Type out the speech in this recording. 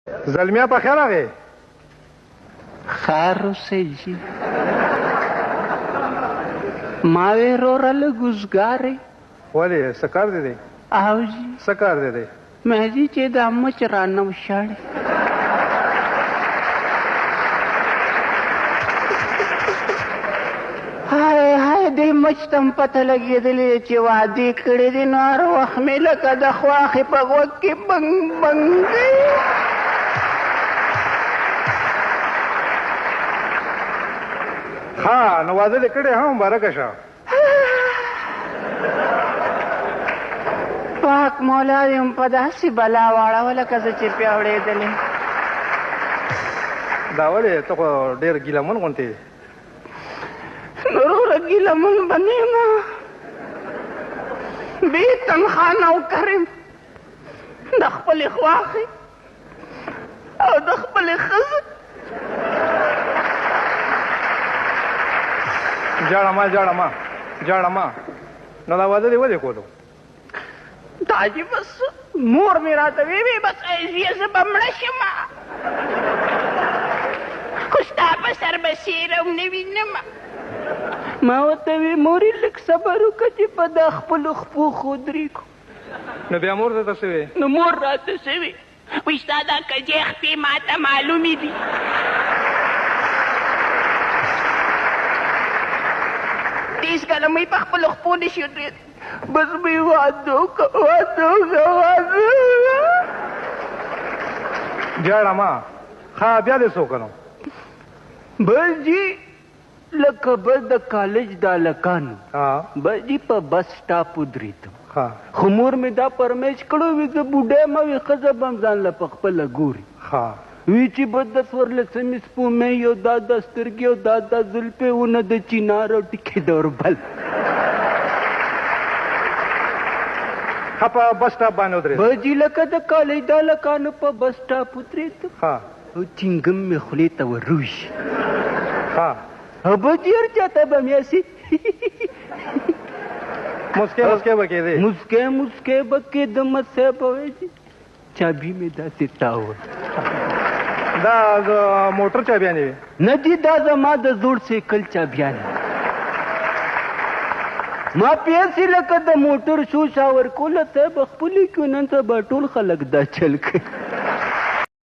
زلمیا په خیر راغې خیر اوسئ جي ما وې وروره لږ اوزګارئ ولې څه کار دی دی او جي څه کار دی دی مهدي چې دا مچ رانه وشاړي هاي دې مچ ته م پته لګېدلې چې وعدې کړې دي نو هر وخت مې لکه د خواښې په غوږ کې بنګ بنګ ها نو واده دې کړی ها مبارکه شه پاک مولا دې م په داسې بلا واړوله که زه چې پیاوړېدلې دا ولې ته خو ډېر ګیلمن غوندې وروره ګیلمن به نه یم بې تنخوا نوکر یم د خپلې خواښې او د خپلې ښځې جاړه ما نو دا واده دې ولې کولو دا چې بس مور مې راته ویې بس ایزیه زه به مړه شم خو ستا په سر به سیرم نه وینم ما ورته وی مورې لږ صبر وکړه چې په دا خپلو خپو خودرېږو نو بیا مور ته څه وې نو مور راته څه وی وایي ستا دا کجې خپې ما ته معلومې دي تیز کله مې په خپلو خپو نشي ودرېد بس مې واده وکړه جاړه ما ښه بیا دې څه وکړو بس جي لکه بس د کالج د هلکانو بس جي په بس سټاپ ودرېدم خو مور مې دا پرمیش کړو وي زه بوډۍ یم وي ښځه به م ځان له په خپله ګوري وی چې بس د څوارلسمې سپومې یو دا سترګې او دا زلفې ونه د چینار او ټیکې د اوربل ښه په بس سټاپ باندې ودرېد بس جي لکه د کالج د هلکانو په بس سټاپ ودرېدم او چینګم مې خولې ته وروشي او بس جي هر چاته به مې هسې مسکې به کېدې مسکې به کېدم صاحب وایي چې چابي مې داسې تاوه دا د موټر چابیانې وې نه دي دا زما د زوړ سایکل چابیانې ما پیسې لکه د موټر شو شاور کوله صاحب خپلې کړو نن سبا ټول خلک دا چل کوي